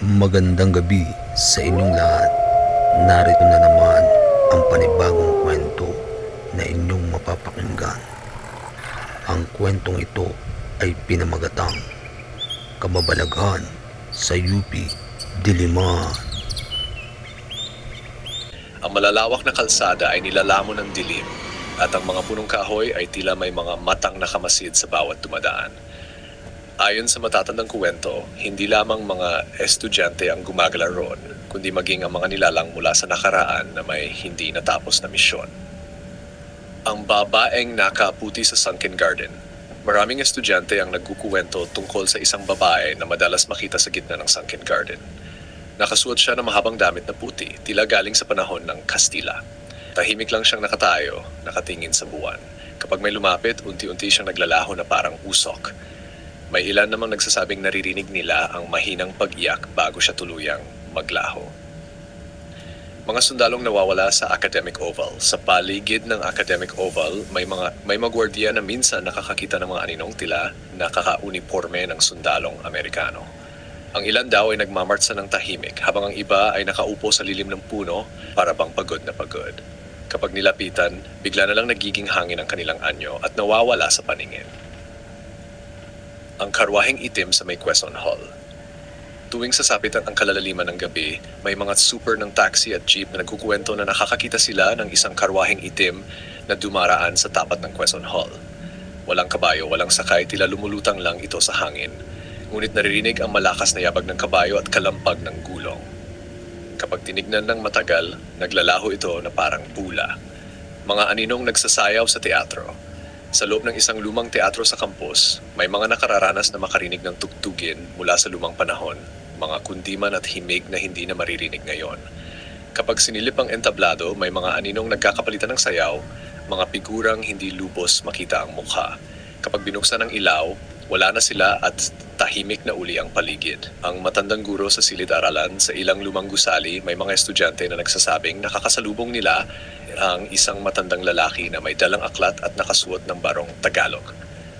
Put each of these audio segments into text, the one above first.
Magandang gabi sa inyong lahat. Narito na naman ang panibagong kwento na inyong mapapakinggan. Ang kwentong ito ay pinamagatang Kababalaghan sa UP Diliman. Ang malalawak na kalsada ay nilalamon ng dilim at ang mga punong kahoy ay tila may mga matang nakamasid sa bawat dumadaan. Ayon sa matatandang kuwento, hindi lamang mga estudyante ang gumagala roon, kundi maging ang mga nilalang mula sa nakaraan na may hindi natapos na misyon. Ang babaeng nakaputi sa sunken garden. Maraming estudyante ang nagkukuwento tungkol sa isang babae na madalas makita sa gitna ng sunken garden. Nakasuot siya ng mahabang damit na puti, tila galing sa panahon ng Kastila. Tahimik lang siyang nakatayo, nakatingin sa buwan. Kapag may lumapit, unti-unti siyang naglalaho na parang usok. May ilan namang nagsasabing naririnig nila ang mahinang pag-iyak bago siya tuluyang maglaho. Mga sundalong nawawala sa Academic Oval. Sa paligid ng Academic Oval, may mga gwardiya na minsan nakakakita ng mga aninong tila na kaka-uniforme ng sundalong Amerikano. Ang ilan daw ay nagmamartsa ng tahimik, habang ang iba ay nakaupo sa lilim ng puno para bang pagod na pagod. Kapag nilapitan, bigla na lang nagiging hangin ang kanilang anyo at nawawala sa paningin. Ang karwaheng itim sa may Quezon Hall. Tuwing sasapit ang kalalaliman ng gabi, may mga super ng taxi at jeep na nagkukuwento na nakakakita sila ng isang karwaheng itim na dumaraan sa tapat ng Quezon Hall. Walang kabayo, walang sakay, tila lumulutang lang ito sa hangin. Ngunit naririnig ang malakas na yabag ng kabayo at kalampag ng gulong. Kapag tinignan ng matagal, naglalaho ito na parang bula. Mga aninong nagsasayaw sa teatro. Sa loob ng isang lumang teatro sa kampus, may mga nakararanas na makarinig ng tugtugin mula sa lumang panahon, mga kundiman at himig na hindi na maririnig ngayon. Kapag sinilip ang entablado, may mga aninong nagkakapalitan ng sayaw, mga figurang hindi lubos makita ang mukha. Kapag binuksan ang ilaw, wala na sila at tahimik na uli ang paligid. Ang matandang guro sa silid-aralan sa ilang lumang gusali, may mga estudyante na nagsasabing nakakasalubong nila ang isang matandang lalaki na may dalang aklat at nakasuot ng barong Tagalog.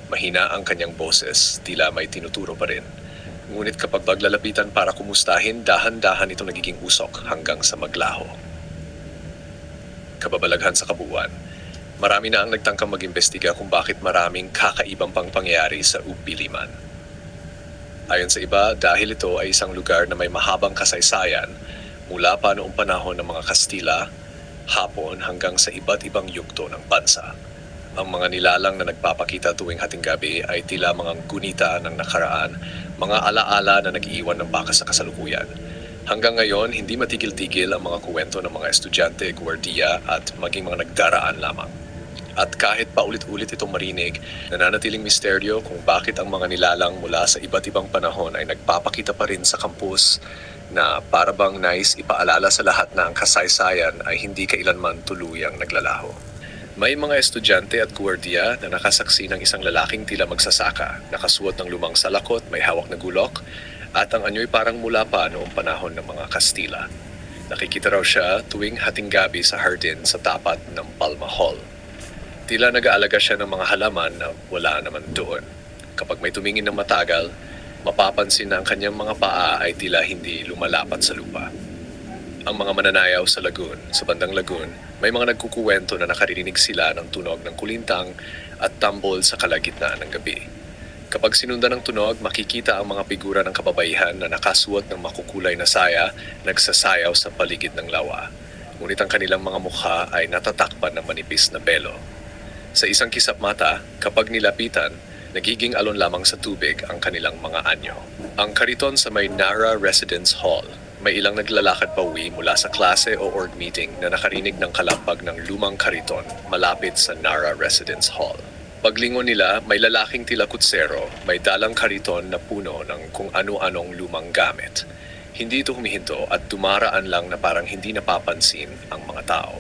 Mahina ang kanyang boses, tila may tinuturo pa rin. Ngunit kapag paglalapitan para kumustahin, dahan-dahan ito nagiging usok hanggang sa maglaho. Kababalaghan sa kabuuan. Marami na ang nagtangkang mag-imbestiga kung bakit maraming kakaibang pang pangyayari sa UP Diliman. Ayon sa iba, dahil ito ay isang lugar na may mahabang kasaysayan mula pa noong panahon ng mga Kastila, Hapon hanggang sa iba't ibang yugto ng bansa. Ang mga nilalang na nagpapakita tuwing hating gabi ay tila mga gunita ng nakaraan, mga alaala na nag-iiwan ng baka sa kasalukuyan. Hanggang ngayon, hindi matigil-tigil ang mga kuwento ng mga estudyante, gwardiya at maging mga nagdaraan lamang. At kahit paulit-ulit itong marinig, nananatiling misteryo kung bakit ang mga nilalang mula sa iba't ibang panahon ay nagpapakita pa rin sa kampus na para bang nais ipaalala sa lahat na ang kasaysayan ay hindi kailanman tuluyang naglalaho. May mga estudyante at gwardiya na nakasaksi ng isang lalaking tila magsasaka, nakasuot ng lumang salakot, may hawak na gulok, at ang anyo'y parang mula pa noong panahon ng mga Kastila. Nakikita raw siya tuwing hating gabi sa hardin sa tapat ng Palma Hall. Tila nag-aalaga siya ng mga halaman na wala naman doon. Kapag may tumingin ng matagal, mapapansin na ang kanyang mga paa ay tila hindi lumalapat sa lupa. Ang mga mananayaw sa lagoon, sa bandang lagoon, may mga nagkukuwento na nakaririnig sila ng tunog ng kulintang at tambol sa kalagitnaan ng gabi. Kapag sinundan ng tunog, makikita ang mga figura ng kababaihan na nakasuot ng makukulay na saya, nagsasayaw sa paligid ng lawa. Ngunit ang kanilang mga mukha ay natatakpan ng manipis na belo. Sa isang kisap mata, kapag nilapitan, nagiging alon lamang sa tubig ang kanilang mga anyo. Ang kariton sa may Nara Residence Hall. May ilang naglalakad pa uwi mula sa klase o org meeting na nakarinig ng kalampag ng lumang kariton malapit sa Nara Residence Hall. Paglingon nila, may lalaking tila kutsero, may dalang kariton na puno ng kung ano-anong lumang gamit. Hindi ito humihinto at dumaraan lang na parang hindi napapansin ang mga tao.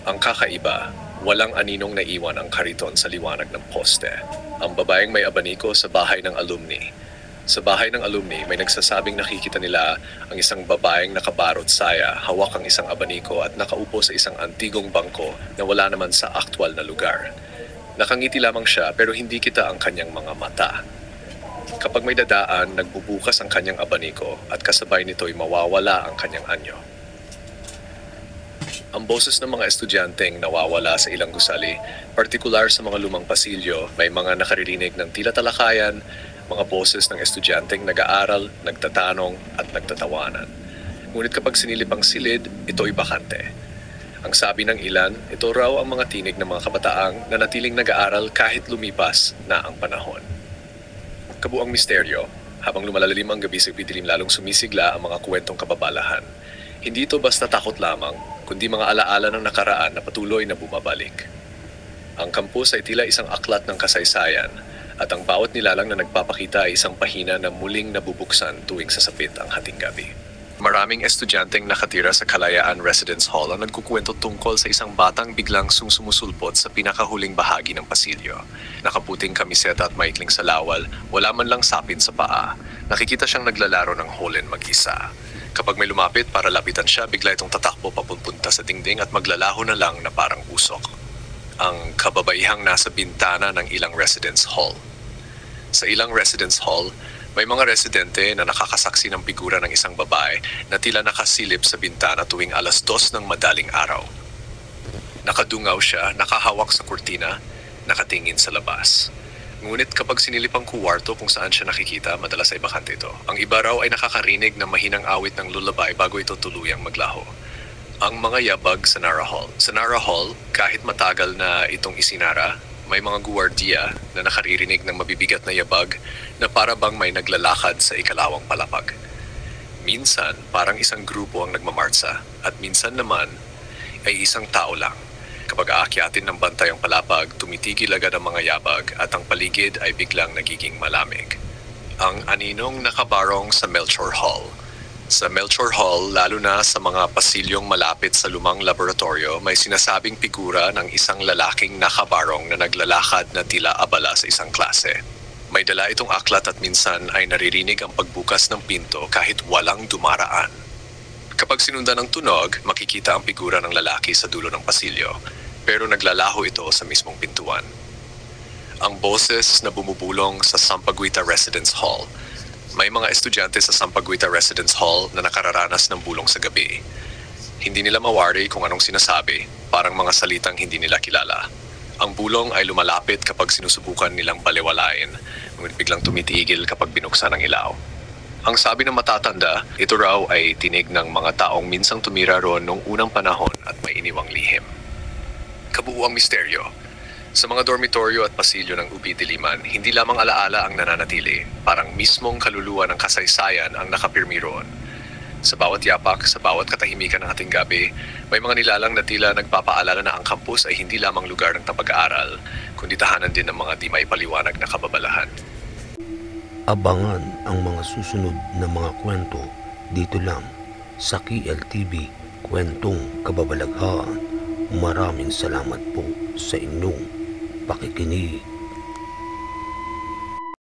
Ang kakaiba, walang aninong naiwan ang kariton sa liwanag ng poste. Ang babaeng may abaniko sa bahay ng alumni. Sa bahay ng alumni, may nagsasabing nakikita nila ang isang babaeng nakabarot saya, hawak ang isang abaniko at nakaupo sa isang antigong bangko na wala naman sa aktwal na lugar. Nakangiti lamang siya pero hindi kita ang kanyang mga mata. Kapag may dadaan, nagbubukas ang kanyang abaniko at kasabay nito'y mawawala ang kanyang anyo. Ang boses ng mga estudyanteng nawawala sa ilang gusali, partikular sa mga lumang pasilyo, may mga nakaririnig ng tila talakayan, mga boses ng estudyanteng nag-aaral, nagtatanong at nagtatawanan. Ngunit kapag sinilip ang silid, ito'y bakante. Ang sabi ng ilan, ito raw ang mga tinig ng mga kabataang na natiling nag-aaral kahit lumipas na ang panahon. Kabuang misteryo, habang lumalalim ang gabi sa dilim lalong sumisigla ang mga kwentong kababalahan. Hindi ito basta takot lamang, kundi mga alaala ng nakaraan na patuloy na bumabalik. Ang kampus ay tila isang aklat ng kasaysayan at ang bawat nilalang na nagpapakita ay isang pahina na muling nabubuksan tuwing sasapit ang hating gabi. Maraming estudyanteng nakatira sa Kalayaan Residence Hall ang nagkukwento tungkol sa isang batang biglang sumusulpot sa pinakahuling bahagi ng pasilyo. Nakaputing kamiseta at maikling salawal, wala man lang sapin sa paa. Nakikita siyang naglalaro ng holen mag-isa. Kapag may lumapit para lapitan siya, bigla itong tatakbo papunta sa dingding at maglalaho na lang na parang usok. Ang kababaihang nasa bintana ng ilang residence hall. Sa ilang residence hall, may mga residente na nakakasaksi ng figura ng isang babae na tila nakasilip sa bintana tuwing 2:00 ng madaling araw. Nakadungaw siya, nakahawak sa kurtina, nakatingin sa labas. Ngunit kapag sinilip ang kuwarto kung saan siya nakikita, madalas ay bakante ito. Ang iba raw ay nakakarinig ng mahinang awit ng lullaby bago ito tuluyang maglaho. Ang mga yabag sa Nara Hall. Sa Nara Hall, kahit matagal na itong isinara, may mga guwardiya na nakaririnig ng mabibigat na yabag na para bang may naglalakad sa ikalawang palapag. Minsan, parang isang grupo ang nagmamartsa at minsan naman ay isang tao lang. Kapag aakyatin ng bantay ang palapag, tumitigil agad ang mga yabag at ang paligid ay biglang nagiging malamig. Ang aninong nakabarong sa Melchor Hall. Sa Melchor Hall, lalo na sa mga pasilyong malapit sa lumang laboratorio, may sinasabing figura ng isang lalaking nakabarong na naglalakad na tila abala sa isang klase. May dala itong aklat at minsan ay naririnig ang pagbukas ng pinto kahit walang dumaraan. Kapag sinundan ng tunog, makikita ang figura ng lalaki sa dulo ng pasilyo, pero naglalaho ito sa mismong pintuan. Ang boses na bumubulong sa Sampaguita Residence Hall. May mga estudyante sa Sampaguita Residence Hall na nakararanas ng bulong sa gabi. Hindi nila mawari kung anong sinasabi, parang mga salitang hindi nila kilala. Ang bulong ay lumalapit kapag sinusubukan nilang balewalain, ngunit biglang tumitigil kapag binuksan ang ilaw. Ang sabi ng matatanda, ito raw ay tinig ng mga taong minsang tumira roon noong unang panahon at may iniwang lihim. Kabuuang misteryo. Sa mga dormitoryo at pasilyo ng UP Diliman, hindi lamang alaala ang nananatili, parang mismong kaluluwa ng kasaysayan ang nakapirmi roon. Sa bawat yapak, sa bawat katahimikan ng ating gabi, may mga nilalang na tila nagpapaalala na ang campus ay hindi lamang lugar ng pag-aaral, kundi tahanan din ng mga di maipaliwanag na kababalahan. Abangan ang mga susunod na mga kwento dito lang sa KLTV Kwentong Kababalaghan. Maraming salamat po sa inyong pakikinig.